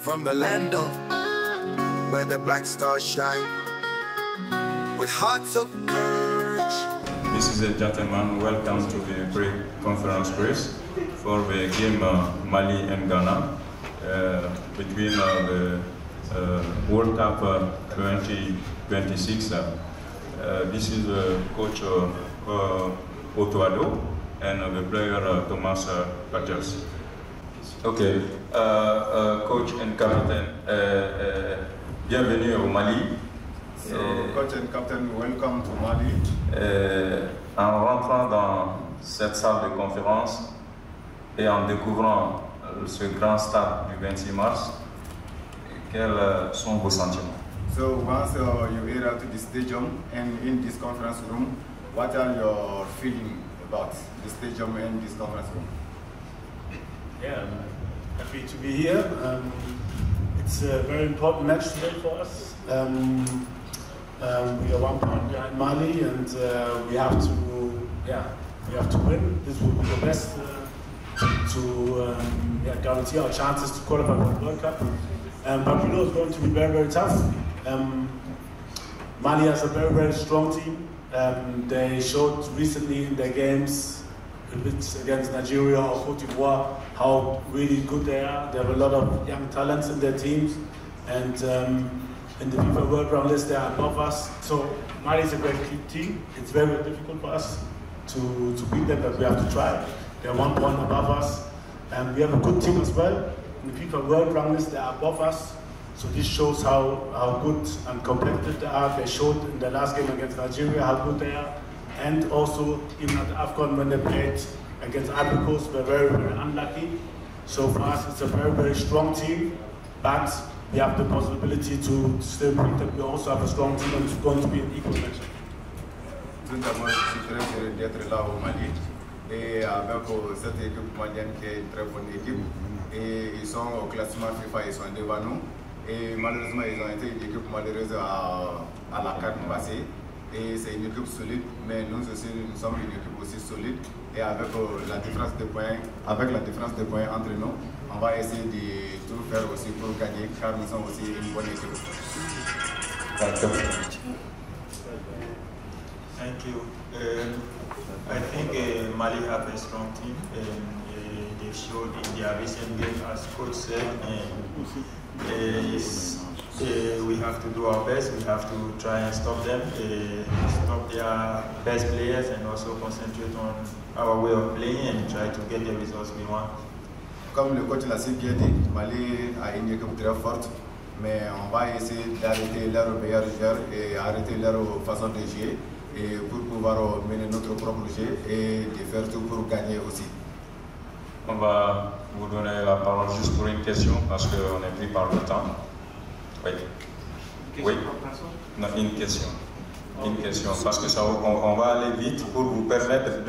from the land of where the black stars shine, with hearts of courage. Ladies and gentlemen, welcome to the pre-conference race for the game Mali and Ghana between the World Cup 2026. This is coach Otoado and the player Thomas Patels. Okay, coach and captain, bienvenue au Mali. So, coach and captain, welcome to Mali. En rentrant dans cette salle de conférence et en découvrant ce grand stade du 26 mars, quels sont vos sentiments? So once you enter to the stadium and in this conference room, what are your feelings about the stadium and this conference room? Yeah, I'm happy to be here. It's a very important match today for us. We are 1 point behind Mali, and we have to win. This will be the best to guarantee our chances to qualify for the World Cup. But we know it's going to be very, very tough. Mali has a very, very strong team. They showed recently in their games, if it's against Nigeria or Cote d'Ivoire, how really good they are. They have a lot of young talents in their teams, and in the FIFA World Round list, they are above us. So Mali is a great team. It's very, very difficult for us to beat them, but we have to try. They're 1 point above us, and we have a good team as well. In the FIFA World Round list, they are above us. So this shows how good and competitive they are. They showed in the last game against Nigeria how good they are. And also, even at AFCON, when they played against Ivory Coast, they were very, very unlucky. So for us, it's a very, very strong team. But we have the possibility to still beat them. We also have a strong team, and it's going to be an equal match. Tout d'abord, je suis très heureux d'être là au Mali. Et avec cette équipe malienne qui est une très bonne équipe. Et ils sont au classement FIFA, ils sont devant nous. Et malheureusement, ils ont été une équipe malheureuse à la CAN passée. Et c'est une équipe solide, mais nous aussi, nous sommes une équipe aussi solide. Et avec la différence de points, entre nous, on va essayer de tout faire aussi pour gagner, car nous sommes aussi une bonne équipe. Thank you. I think Mali have a strong team. They showed in their recent game, as coach said. We have to do our best. We have to try and stop them, stop their best players, and also concentrate on our way of playing and try to get the results we want. Comme le coach l'a si bien dit, Mali a une équipe très forte, mais on va essayer d'arrêter leur meilleur joueur et arrêter leur façon de jouer et pour pouvoir mener notre propre jeu et de faire tout pour gagner aussi. On va vous donner la parole juste pour une question parce qu'on est pris par le temps. Oui. Oui. Non, une question. Une question. Parce que ça, on va aller vite pour vous permettre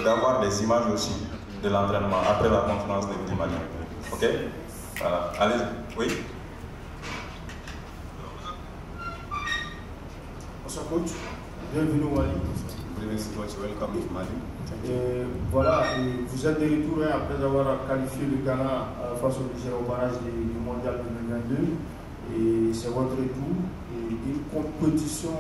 d'avoir des images aussi de l'entraînement après la conférence des Maliens. Ok? Voilà. Allez. Oui. Bonsoir coach. Bienvenue au Mali. Welcome to Mali. Voilà, vous êtes de retour après avoir qualifié le Ghana face au Niger au barrage du Mondial 2022. Et c'est votre retour. Et une compétition,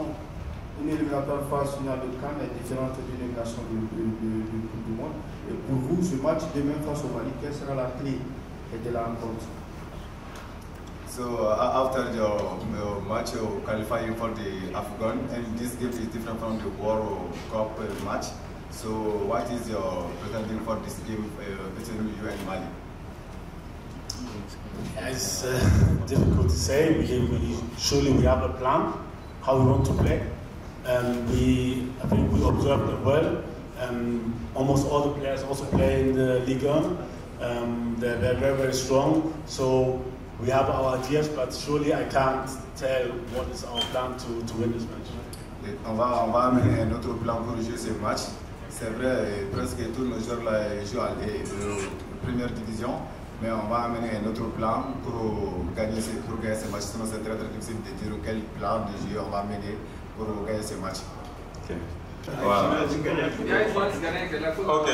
une éliminatoire phase finale de Cannes est différente d'une élimination de Coupe du Monde. Et pour vous, ce match demain face au Mali, quelle sera la clé de la rencontre? So after your match, you qualifying for the AFCON, and this game is different from the World Cup match. So what is your presenting for this game between you and Mali? It's difficult to say. Surely we have a plan how we want to play. I think we observed it well. Almost all the players also play in the Ligue 1. They're very, very strong. So we have our ideas, but surely I can't tell what is our plan to win this match. On va amener un autre plan pour jouer ce match. C'est vrai, presque tous nos joueurs jouent à la première division, mais on va amener un autre plan pour gagner ce match. Sinon, c'est très difficile de dire quel plan de jeu on va mener pour gagner ce match. Ok. Voilà. Ok.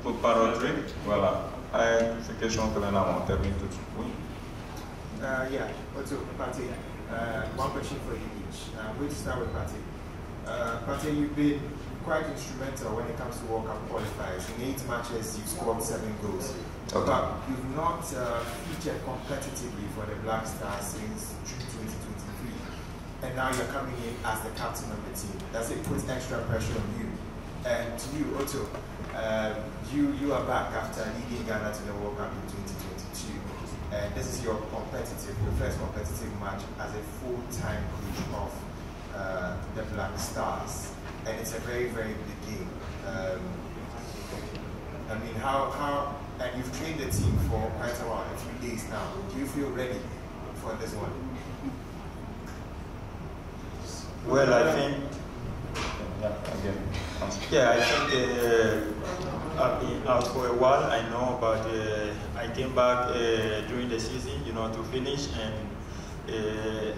Pour paroler, voilà. C'est une question que on termine tout de suite. Oui. Yeah, what's up, Pati? One question for you each. We'll start with Pati. Pati, you've been quite instrumental when it comes to World Cup qualifiers. In 8 matches, you've scored 7 goals. Okay. But you've not featured competitively for the Black Stars since June 2023. And now you're coming in as the captain of the team. Does it put extra pressure on you? And to you, Otto, you are back after leading Ghana to the World Cup in 2022. And this is your first competitive match as a full-time coach of the Black Stars. And it's a very, very big game. I mean, and you've trained the team for quite a while, a few days now. Do you feel ready for this one? Well, I think, I think I've been out for a while. I know, but I came back during the season, to finish, and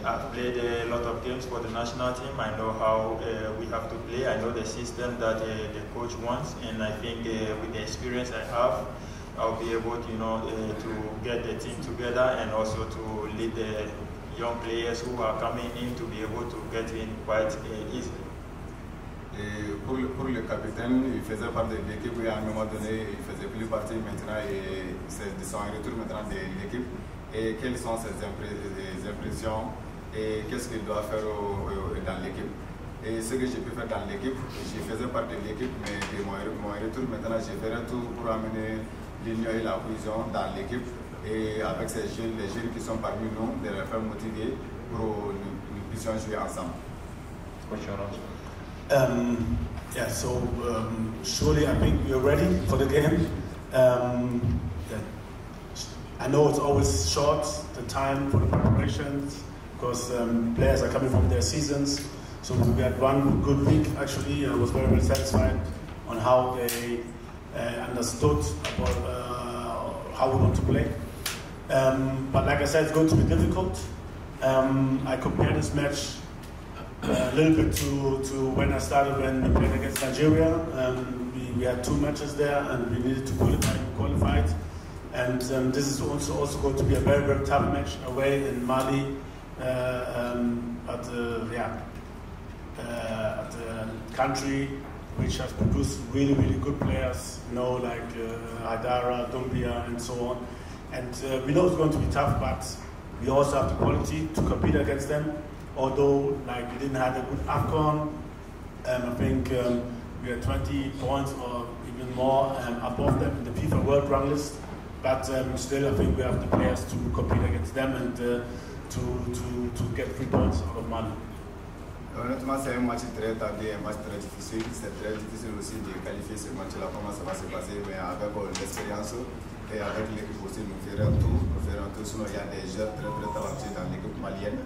I've played a lot of games for the national team. I know how we have to play. I know the system that the coach wants, and I think with the experience I have, I'll be able to get the team together and also to lead the young players who are coming in to be able to get in quite easily. Pour le capitaine, il faisait partie de l'équipe et à un moment donné, il faisait plus partie maintenant et c'est de son retour maintenant de l'équipe. Et quelles sont ses impressions et qu'est-ce qu'il doit faire dans l'équipe. Et ce que j'ai pu faire dans l'équipe, je faisais partie de l'équipe, mais de mon retour maintenant, je ferai tout pour amener l'union et la cohésion dans l'équipe et avec ces jeunes, les jeunes qui sont parmi nous, de les faire motiver pour que nous puissions jouer ensemble. Surely I think we're ready for the game. I know it's always short, the time for the preparations, because players are coming from their seasons. So we had one good week actually. I was very, very satisfied on how they understood about how we want to play. But like I said, it's going to be difficult. I compare this match a little bit to when I started when we played against Nigeria. We had 2 matches there and we needed to qualify it. And this is also going to be a very, very tough match away in Mali. At a country which has produced really, really good players, like Haidara, Doumbia, and so on. And we know it's going to be tough, but we also have the quality to compete against them. Although, we didn't have a good AFCON, I think we had 20 points or even more above them in the FIFA World Rank list. But still, I think we have the players to compete against them and to get 3 points out of Mali. Honnêtement, c'est un match très tendu, un match très difficile. C'est très difficile aussi de qualifier ce match-là, comment ça va se passer, mais avec l'expérience et avec l'équipe aussi, nous ferons tout. Sinon, il y a des jeunes très, très talentueux dans l'équipe malienne,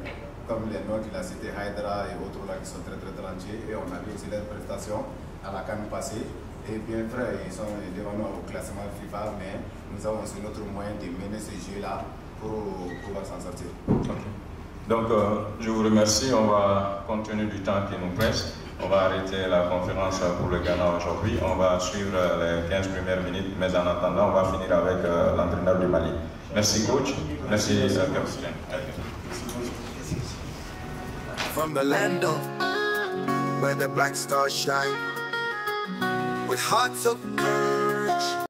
comme les noms qu'il a cités, Haidara et autres là qui sont très, très talentueux. Et on a vu aussi leurs prestations à la CAN passée. Et bien vrai, ils sont devant nous au classement FIFA, mais nous avons aussi notre moyen de mener ce jeu-là pour pouvoir s'en sortir. Okay. Donc, je vous remercie. On va, compte tenu du temps qui nous presse, on va arrêter la conférence pour le Ghana aujourd'hui. On va suivre les 15 premières minutes, mais en attendant, on va finir avec l'entraîneur du Mali. Merci, coach. Merci, capitaine. From the land of where the Black Stars shine, with hearts of pearl.